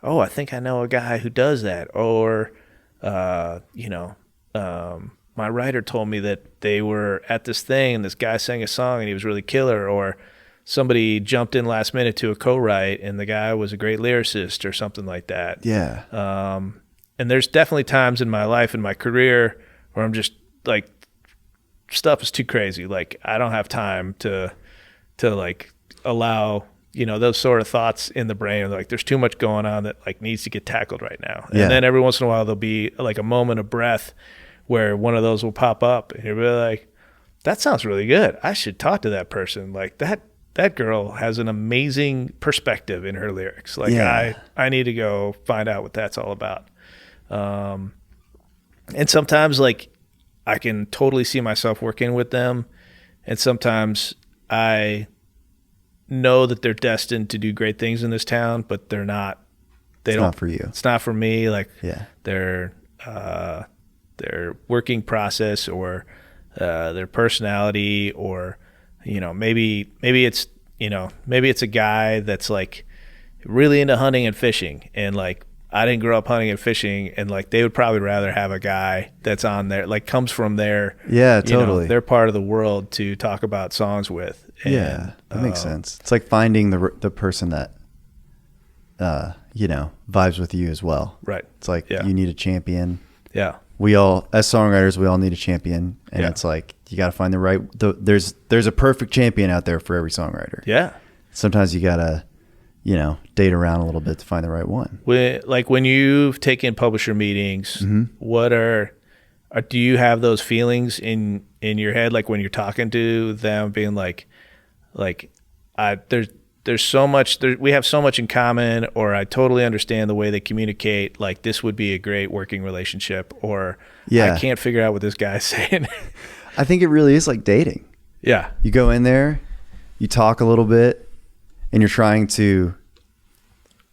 oh, I think I know a guy who does that. Or, you know, my writer told me that they were at this thing and this guy sang a song and he was really killer. Or somebody jumped in last minute to a co-write and the guy was a great lyricist or something like that. Yeah. And there's definitely times in my life, in my career, where I'm just like, stuff is too crazy. Like, I don't have time to like allow, you know, those sort of thoughts in the brain. Like, there's too much going on that like needs to get tackled right now. And then every once in a while there'll be like a moment of breath where one of those will pop up and you'll be like, that sounds really good. I should talk to that person. Like, that girl has an amazing perspective in her lyrics. Like, I need to go find out what that's all about. And sometimes like I can totally see myself working with them, and sometimes I know that they're destined to do great things in this town, but they're not. It's not for you. It's not for me. Like, their working process, or their personality, or, you know, maybe it's a guy that's like really into hunting and fishing, and like I didn't grow up hunting and fishing, and like they would probably rather have a guy that's on there, like comes from their their part of the world to talk about songs with. And, that makes sense. It's like finding the person that you know, vibes with you as well. Right. It's like you need a champion. Yeah. We all, as songwriters, we all need a champion, and it's like you got to find the right. There's a perfect champion out there for every songwriter. Yeah. Sometimes you gotta, you know, date around a little bit to find the right one. When you've taken publisher meetings, what do you have those feelings in your head? Like when you're talking to them, being like there's so much, we have so much in common, or I totally understand the way they communicate. Like, this would be a great working relationship, or I can't figure out what this guy's saying. I think it really is like dating. Yeah. You go in there, you talk a little bit, and you're trying to,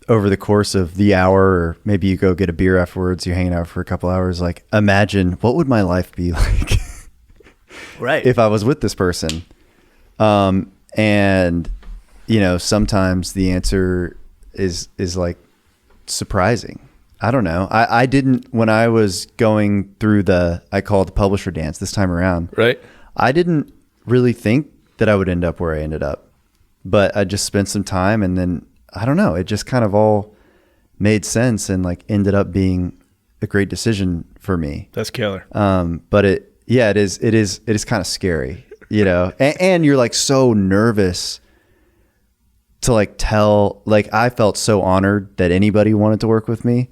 over the course of the hour, or maybe you go get a beer afterwards, you're hanging out for a couple hours, like, imagine what would my life be like if I was with this person. And you know, sometimes the answer is like surprising. I don't know. I didn't, when I was going through I call it the publisher dance this time around. Right. I didn't really think that I would end up where I ended up, but I just spent some time, and then I don't know, it just kind of all made sense and like ended up being a great decision for me. That's killer. But it is kind of scary, you know, and you're like so nervous to like tell, like I felt so honored that anybody wanted to work with me.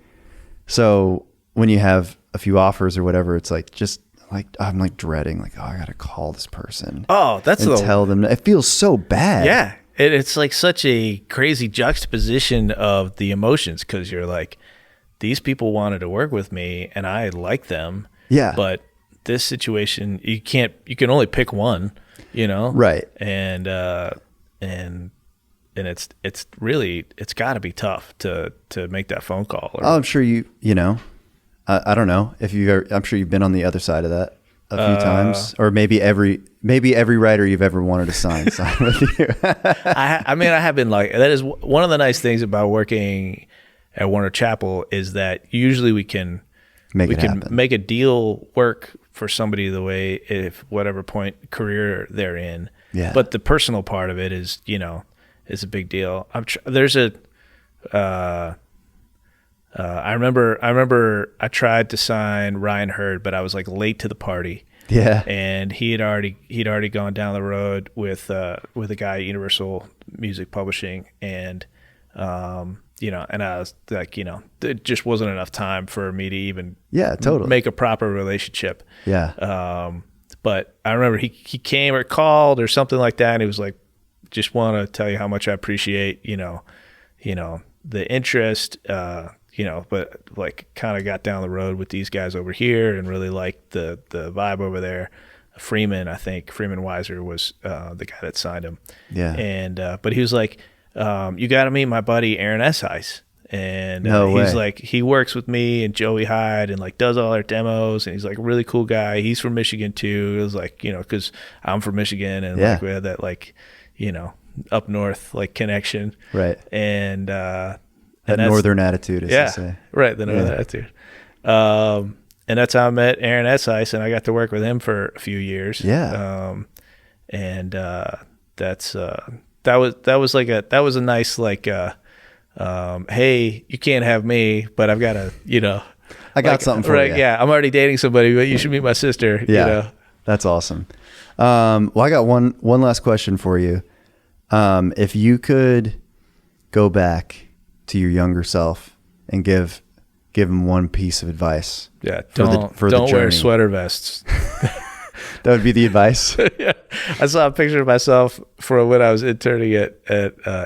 So when you have a few offers or whatever, it's like, just like, I'm like dreading, like, oh, I got to call this person. Oh, tell them. It feels so bad. Yeah. It's like such a crazy juxtaposition of the emotions. 'Cause you're like, these people wanted to work with me and I like them. Yeah. But this situation, you can only pick one, Right. And it's really, it's gotta be tough to make that phone call. I'm sure I don't know if I'm sure you've been on the other side of that a few times, or maybe every writer you've ever wanted to sign with you. I mean, I have been like, that is one of the nice things about working at Warner Chappell is that usually we can make a deal work for somebody the way, if whatever point career they're in. Yeah. But the personal part of it is, is a big deal. I remember I tried to sign Ryan Hurd, but I was like late to the party. Yeah. And he'd already gone down the road with a guy at Universal Music Publishing, and and I was like, it just wasn't enough time for me to even totally make a proper relationship. Yeah. But I remember he came or called or something like that, and he was like, just want to tell you how much I appreciate, the interest, but like kind of got down the road with these guys over here and really liked the vibe over there. Freeman Weiser was the guy that signed him. Yeah. And but he was like, you got to meet my buddy Aaron Esice. And he's like, he works with me and Joey Hyde and like does all our demos, and he's like a really cool guy. He's from Michigan too. It was like, because I'm from Michigan, and like we had that like, up north like connection. Right. And that northern attitude, as they say. Right, the northern attitude. And that's how I met Aaron Esice, and I got to work with him for a few years. Yeah. That was a nice like hey, you can't have me, but I've got to, I got something for you. Yeah, I'm already dating somebody, but you should meet my sister. Yeah, that's awesome. Well, I got one last question for you. If you could go back to your younger self and give him one piece of advice. Yeah, don't wear sweater vests. That would be the advice. Yeah, I saw a picture of myself from when I was interning at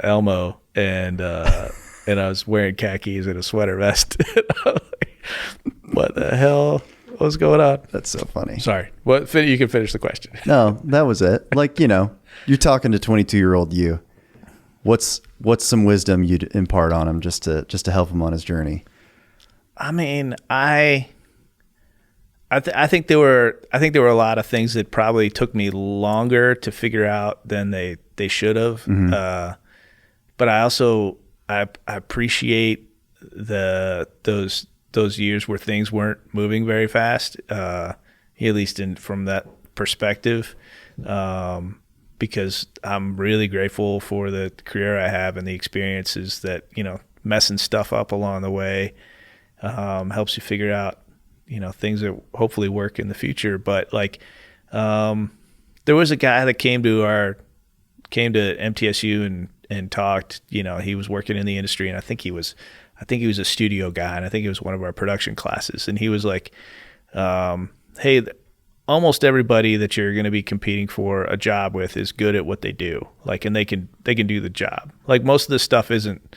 Elmo, and I was wearing khakis and a sweater vest. What the hell was going on? That's so funny. Sorry. What? You can finish the question. No, that was it. Like, you're talking to 22-year-old you. What's some wisdom you'd impart on him just to help him on his journey? I mean, I think there were a lot of things that probably took me longer to figure out than they should have. Mm-hmm. But I also I appreciate those years where things weren't moving very fast, at least from that perspective. Because I'm really grateful for the career I have and the experiences that, messing stuff up along the way helps you figure out, things that hopefully work in the future. But like, there was a guy that came to MTSU and talked, he was working in the industry, and I think he was a studio guy, and I think it was one of our production classes. And he was like, hey, almost everybody that you're going to be competing for a job with is good at what they do. Like, and they can do the job. Like, most of this stuff isn't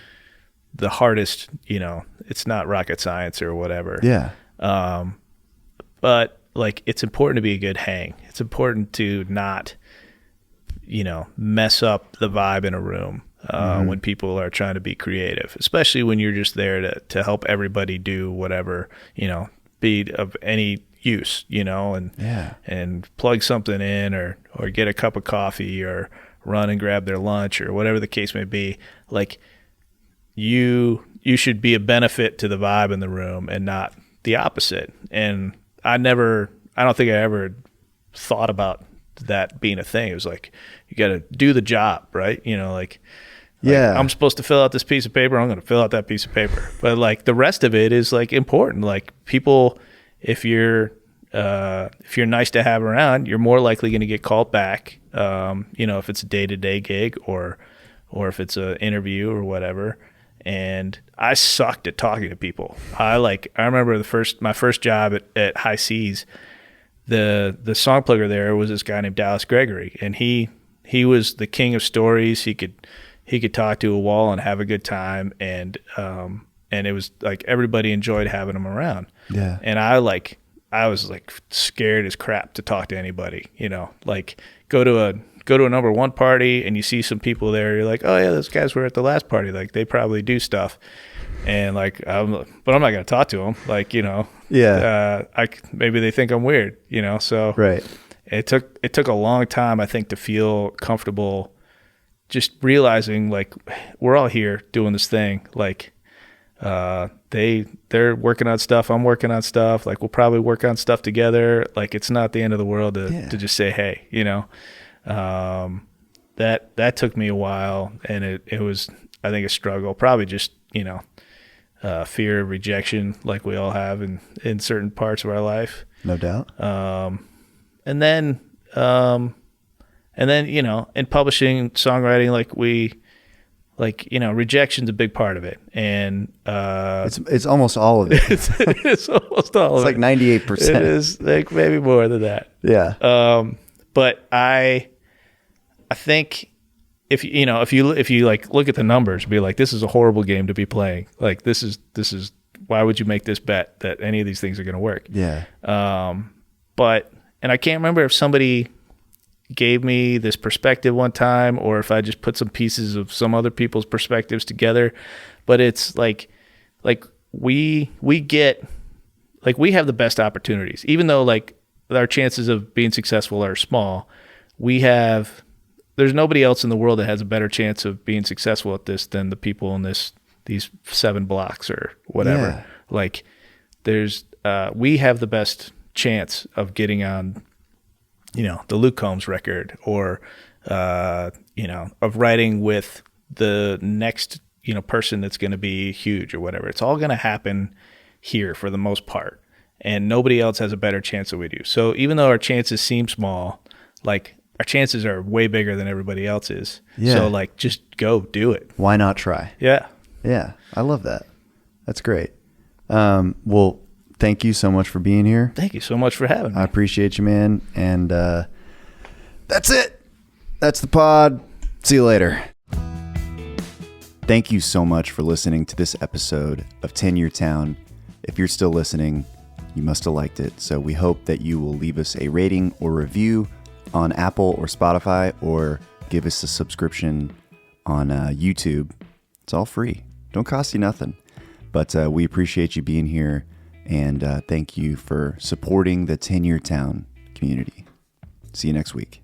the hardest, it's not rocket science or whatever. Yeah. But like, it's important to be a good hang. It's important to not, mess up the vibe in a room when people are trying to be creative, especially when you're just there to help everybody do whatever, be of any use, and plug something in or get a cup of coffee or run and grab their lunch or whatever the case may be. Like, you should be a benefit to the vibe in the room and not the opposite. And I don't think I ever thought about that being a thing. It was like, you got to do the job, right? I'm supposed to fill out this piece of paper, I'm going to fill out that piece of paper. But like, the rest of it is like important. Like, people, if you're nice to have around, you're more likely going to get called back. If it's a day-to-day gig or if it's an interview or whatever. And I sucked at talking to people. I remember my first job at High Seas, the song plugger there was this guy named Dallas Gregory, and he was the king of stories. He could talk to a wall and have a good time, and and it was like everybody enjoyed having him around. Yeah. And I was like scared as crap to talk to anybody, you know, like go to a number one party and you see some people there. You're like, oh yeah, those guys were at the last party. Like they probably do stuff. And like, but I'm not going to talk to them. Like, you know, maybe they think I'm weird, you know? So right. It took a long time, I think, to feel comfortable just realizing like we're all here doing this thing. Like, they're working on stuff. I'm working on stuff. Like we'll probably work on stuff together. Like it's not the end of the world to just say, hey, you know, that took me a while, and it was, I think, a struggle, probably just, you know, fear of rejection like we all have in certain parts of our life. No doubt. And then, you know, in publishing, songwriting, you know, rejection's a big part of it. And, it's almost all of it. it's almost all of it. It's like 98%. It is like maybe more than that. Yeah. But I think if you like look at the numbers, be like, this is a horrible game to be playing. Like this is, why would you make this bet that any of these things are going to work? Yeah. And I can't remember if somebody gave me this perspective one time or if I just put some pieces of some other people's perspectives together, but it's like we get, like we have the best opportunities, even though like our chances of being successful are small. There's nobody else in the world that has a better chance of being successful at this than the people in these 7 blocks or whatever. Yeah. Like we have the best chance of getting on, you know, the Luke Combs record, or, you know, of writing with the next, you know, person that's going to be huge or whatever. It's all going to happen here for the most part, and nobody else has a better chance than we do. So even though our chances seem small, like our chances are way bigger than everybody else's. Yeah. So like, just go do it. Why not try? Yeah. Yeah. I love that. That's great. Well, thank you so much for being here. Thank you so much for having me. I appreciate you, man. And that's it. That's the pod. See you later. Thank you so much for listening to this episode of 10-Year Town. If you're still listening, you must have liked it. So we hope that you will leave us a rating or review on Apple or Spotify, or give us a subscription on YouTube. It's all free. Don't cost you nothing. But we appreciate you being here. And thank you for supporting the 10-Year Town community. See you next week.